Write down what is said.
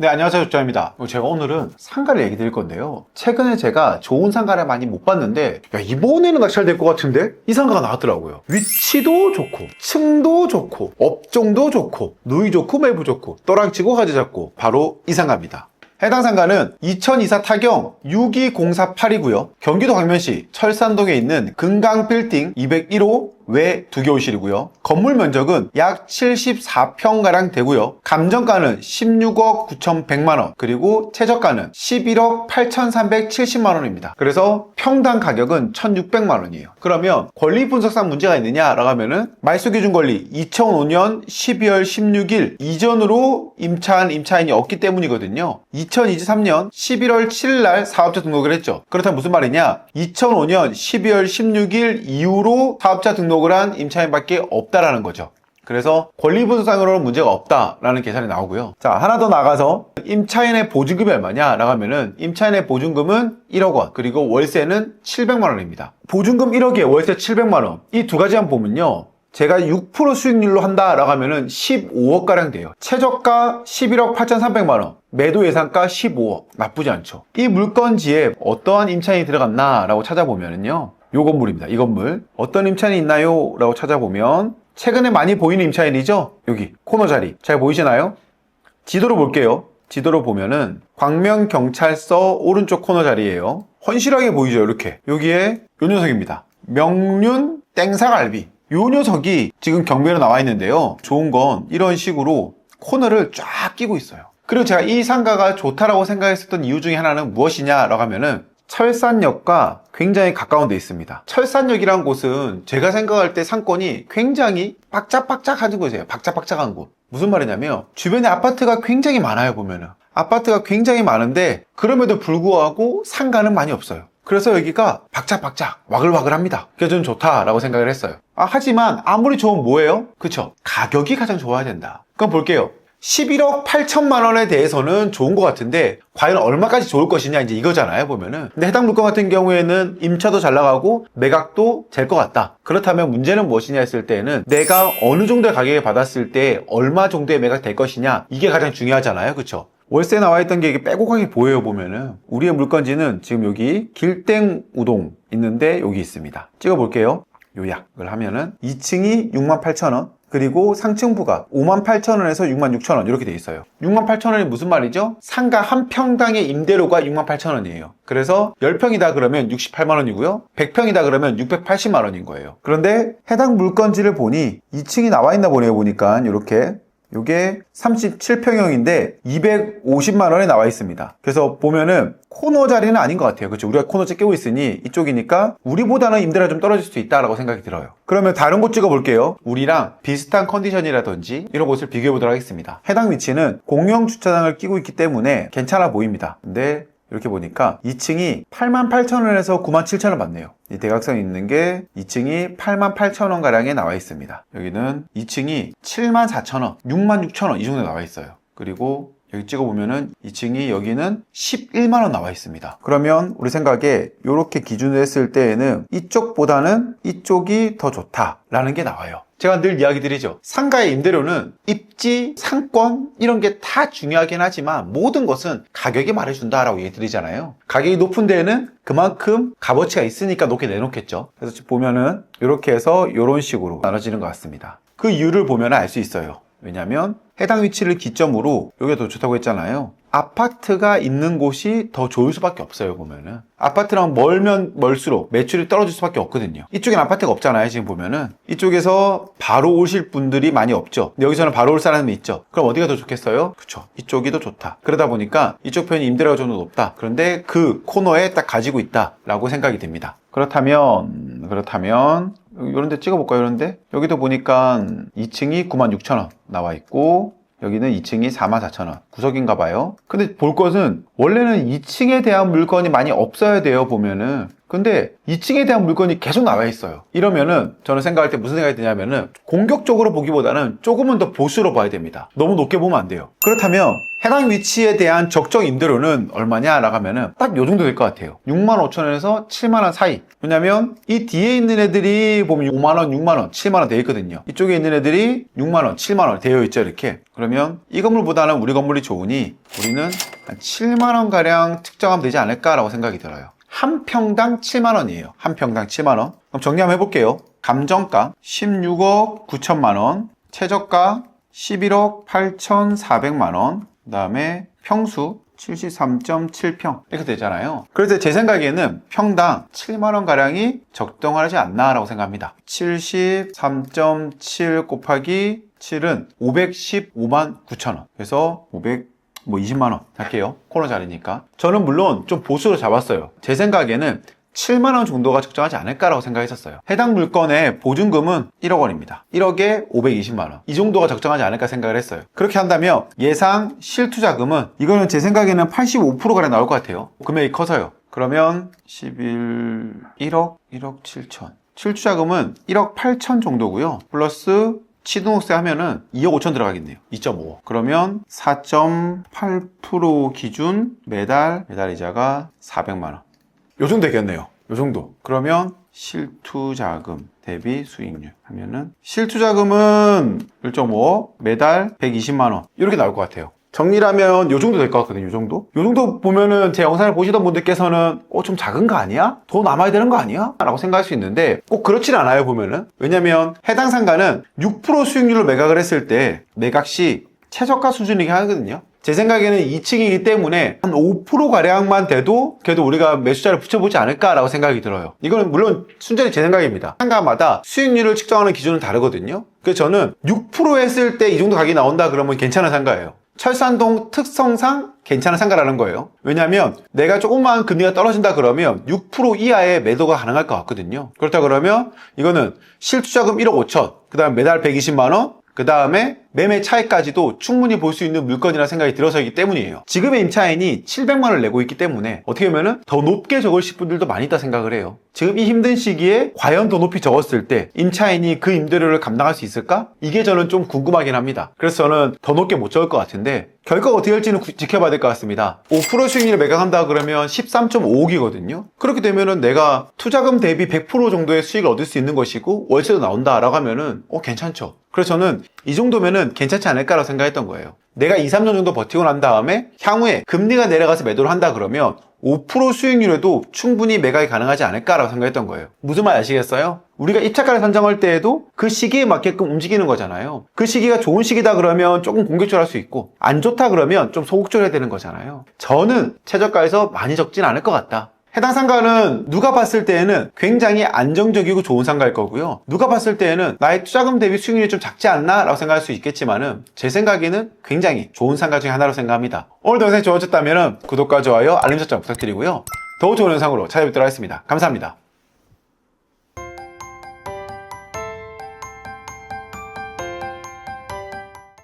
네, 안녕하세요. 조짜입니다. 제가 오늘은 상가를 얘기 드릴 건데요. 최근에 제가 좋은 상가를 많이 못 봤는데, 야, 이번에는 낙찰 될 것 같은데? 이 상가가 나왔더라고요. 위치도 좋고, 층도 좋고, 업종도 좋고, 누이 좋고, 매부 좋고, 또랑치고 가지 잡고, 바로 이 상가입니다. 해당 상가는 2024 타경 6204-8이고요. 경기도 광면시 철산동에 있는 금강빌딩 201호 외 2개월실이고요. 건물 면적은 약 74평가량 되고요. 감정가는 16억 9,100만원, 그리고 최저가는 11억 8,370만원입니다. 그래서 평당 가격은 1,600만원이에요. 그러면 권리 분석상 문제가 있느냐라고 하면은 말소 기준 권리 2005년 12월 16일 이전으로 임차한 임차인이 없기 때문이거든요. 2023년 11월 7일 날 사업자 등록을 했죠. 그렇다면 무슨 말이냐? 2005년 12월 16일 이후로 사업자 등록을 한 임차인밖에 없다라는 거죠. 그래서 권리분석상으로는 문제가 없다라는 계산이 나오고요. 자, 하나 더 나가서 임차인의 보증금이 얼마냐 라고 하면은 임차인의 보증금은 1억 원, 그리고 월세는 700만 원입니다. 보증금 1억에 월세 700만 원. 이 두 가지만 보면요. 제가 6% 수익률로 한다라고 하면은 15억가량 돼요. 최저가 11억 8,300만 원, 매도 예상가 15억. 나쁘지 않죠. 이 물건지에 어떠한 임차인이 들어갔나라고 찾아보면은요. 요 건물입니다. 이 건물. 어떤 임차인이 있나요? 라고 찾아보면 최근에 많이 보이는 임차인이죠? 여기 코너 자리. 잘 보이시나요? 지도로 볼게요. 지도로 보면은 광명경찰서 오른쪽 코너 자리예요. 헌실하게 보이죠? 이렇게. 여기에 요 녀석입니다. 명륜 땡사갈비. 요 녀석이 지금 경매로 나와 있는데요. 좋은 건 이런 식으로 코너를 쫙 끼고 있어요. 그리고 제가 이 상가가 좋다라고 생각했었던 이유 중에 하나는 무엇이냐라고 하면은 철산역과 굉장히 가까운 데 있습니다. 철산역이란 곳은 제가 생각할 때 상권이 굉장히 박짝박짝한 곳이에요. 박짝박짝한 곳. 무슨 말이냐면 주변에 아파트가 굉장히 많아요. 보면은 아파트가 굉장히 많은데 그럼에도 불구하고 상가는 많이 없어요. 그래서 여기가 박짝박짝 와글와글합니다. 그래서 저는 좋다라고 생각을 했어요. 하지만 아무리 좋으면 뭐예요? 그쵸? 가격이 가장 좋아야 된다. 그럼 볼게요. 11억 8천만 원에 대해서는 좋은 것 같은데 과연 얼마까지 좋을 것이냐 이제 이거잖아요 보면은. 근데 해당 물건 같은 경우에는 임차도 잘 나가고 매각도 될 것 같다. 그렇다면 문제는 무엇이냐 했을 때는 내가 어느 정도의 가격에 받았을 때 얼마 정도의 매각 될 것이냐, 이게 가장 중요하잖아요. 그쵸? 월세 나와 있던 게 이게 빼곡하게 보여요. 보면은 우리의 물건지는 지금 여기 길땡우동 있는데 여기 있습니다. 찍어 볼게요. 요약을 하면은 2층이 68,000원, 그리고 상층부가 58,000원에서 66,000원 이렇게 돼 있어요. 68,000원이 무슨 말이죠? 상가 한 평당의 임대료가 68,000원이에요. 그래서 10평이다 그러면 68만 원이고요. 100평이다 그러면 680만 원인 거예요. 그런데 해당 물건지를 보니 2층이 나와 있나 보네요. 보니까 이렇게 요게 37평형인데 250만 원에 나와 있습니다. 그래서 보면은 코너 자리는 아닌 것 같아요. 그렇죠? 우리가 코너째 끼고 있으니 이쪽이니까 우리보다는 임대료가 좀 떨어질 수 있다라고 생각이 들어요. 그러면 다른 곳 찍어 볼게요. 우리랑 비슷한 컨디션이라든지 이런 곳을 비교해 보도록 하겠습니다. 해당 위치는 공영 주차장을 끼고 있기 때문에 괜찮아 보입니다. 근데 이렇게 보니까 2층이 88,000원에서 97,000원 받네요. 이 대각선이 있는 게 2층이 88,000원 가량에 나와 있습니다. 여기는 2층이 74,000원, 66,000원 이 정도 나와 있어요. 그리고 여기 찍어보면은 2층이 여기는 11만원 나와 있습니다. 그러면 우리 생각에 이렇게 기준을 했을 때에는 이쪽보다는 이쪽이 더 좋다라는 게 나와요. 제가 늘 이야기 드리죠. 상가의 임대료는 입지, 상권 이런 게 다 중요하긴 하지만 모든 것은 가격이 말해준다라고 얘기 드리잖아요. 가격이 높은 데에는 그만큼 값어치가 있으니까 높게 내놓겠죠. 그래서 보면은 이렇게 해서 이런 식으로 나눠지는 것 같습니다. 그 이유를 보면 알 수 있어요. 왜냐면 해당 위치를 기점으로 여기가 더 좋다고 했잖아요. 아파트가 있는 곳이 더 좋을 수밖에 없어요. 보면은 아파트랑 멀면 멀수록 매출이 떨어질 수밖에 없거든요. 이쪽엔 아파트가 없잖아요. 지금 보면은 이쪽에서 바로 오실 분들이 많이 없죠. 근데 여기서는 바로 올 사람이 있죠. 그럼 어디가 더 좋겠어요? 그쵸, 이쪽이 더 좋다. 그러다 보니까 이쪽 편이 임대료가 좀 더 높다. 그런데 그 코너에 딱 가지고 있다 라고 생각이 됩니다. 그렇다면 이런 데 찍어볼까요? 이런데 여기도 보니까 2층이 96,000원 나와 있고 여기는 2층이 44,000원 구석인가 봐요. 근데 볼 것은 원래는 2층에 대한 물건이 많이 없어야 돼요. 보면은 근데 2층에 대한 물건이 계속 나와 있어요. 이러면은 저는 생각할 때 무슨 생각이 드냐면은 공격적으로 보기보다는 조금은 더 보수로 봐야 됩니다. 너무 높게 보면 안 돼요. 그렇다면 해당 위치에 대한 적정 임대료는 얼마냐 라고 하면은 딱 요 정도 될 것 같아요. 65,000원에서 7만원 사이. 왜냐면 이 뒤에 있는 애들이 보면 5만원, 6만원, 7만원 되어 있거든요. 이쪽에 있는 애들이 6만원, 7만원 되어 있죠, 이렇게. 그러면 이 건물보다는 우리 건물이 좋으니 우리는 한 7만원가량 측정하면 되지 않을까라고 생각이 들어요. 한 평당 7만원이에요. 한 평당 7만원. 그럼 정리 한번 해볼게요. 감정가 16억 9천만원, 최저가 11억 8,400만원, 그 다음에 평수 73.7평 이렇게 되잖아요. 그래서 제 생각에는 평당 7만원가량이 적정하지 않나 라고 생각합니다. 73.7 곱하기 7은 515만 9천원. 그래서 20만원 할게요. 코너 자리니까. 저는 물론 좀 보수로 잡았어요. 제 생각에는 7만원 정도가 적정하지 않을까라고 생각했었어요. 해당 물건의 보증금은 1억 원입니다. 1억에 520만원. 이 정도가 적정하지 않을까 생각을 했어요. 그렇게 한다면 예상 실투자금은 이거는 제 생각에는 85%가량 나올 것 같아요. 금액이 커서요. 그러면 1억 7천. 실투자금은 1억 8천 정도고요. 플러스 취등록세 하면은 2억 5천 들어가겠네요. 2.5억. 그러면 4.8% 기준 매달 이자가 400만원. 요 정도 되겠네요. 요 정도. 그러면 실투자금 대비 수익률 하면은 실투자금은 1.5억, 매달 120만원. 이렇게 나올 것 같아요. 정리를 하면 요 정도 될 것 같거든요. 요 정도? 요 정도 보면은 제 영상을 보시던 분들께서는 좀 작은 거 아니야? 더 남아야 되는 거 아니야? 라고 생각할 수 있는데 꼭 그렇진 않아요, 보면은. 왜냐면 해당 상가는 6% 수익률로 매각을 했을 때 매각 시 최저가 수준이긴 하거든요. 제 생각에는 2층이기 때문에 한 5%가량만 돼도 그래도 우리가 매수자를 붙여보지 않을까라고 생각이 들어요. 이거는 물론 순전히 제 생각입니다. 상가마다 수익률을 측정하는 기준은 다르거든요. 그래서 저는 6% 했을 때 이 정도 가격이 나온다 그러면 괜찮은 상가예요. 철산동 특성상 괜찮은 상가라는 거예요. 왜냐하면 내가 조금만 금리가 떨어진다 그러면 6% 이하의 매도가 가능할 것 같거든요. 그렇다 그러면 이거는 실투자금 1억 5천, 그 다음 매달 120만원, 그 다음에 매매 차익까지도 충분히 볼 수 있는 물건이라는 생각이 들어서이기 때문이에요. 지금의 임차인이 700만원을 내고 있기 때문에 어떻게 보면은 더 높게 적으실 분들도 많이 있다 생각을 해요. 지금 이 힘든 시기에 과연 더 높이 적었을 때 임차인이 그 임대료를 감당할 수 있을까? 이게 저는 좀 궁금하긴 합니다. 그래서 저는 더 높게 못 적을 것 같은데 결과가 어떻게 될지는 지켜봐야 될 것 같습니다. 5% 수익률을 매각한다 그러면 13.5억이거든요. 그렇게 되면은 내가 투자금 대비 100% 정도의 수익을 얻을 수 있는 것이고 월세도 나온다라고 하면은 괜찮죠. 그래서 저는 이 정도면은 괜찮지 않을까라고 생각했던 거예요. 내가 2, 3년 정도 버티고 난 다음에 향후에 금리가 내려가서 매도를 한다 그러면 5% 수익률에도 충분히 매각이 가능하지 않을까라고 생각했던 거예요. 무슨 말 아시겠어요? 우리가 입찰가를 선정할 때에도 그 시기에 맞게끔 움직이는 거잖아요. 그 시기가 좋은 시기다 그러면 조금 공격적으로 할 수 있고 안 좋다 그러면 좀 소극적으로 해야 되는 거잖아요. 저는 최저가에서 많이 적진 않을 것 같다. 해당 상가는 누가 봤을 때에는 굉장히 안정적이고 좋은 상가일 거고요. 누가 봤을 때에는 나의 투자금 대비 수익률이 좀 작지 않나? 라고 생각할 수 있겠지만은 제 생각에는 굉장히 좋은 상가 중에 하나로 생각합니다. 오늘도 영상이 좋아졌다면 구독과 좋아요, 알림 설정 부탁드리고요. 더 좋은 영상으로 찾아뵙도록 하겠습니다. 감사합니다.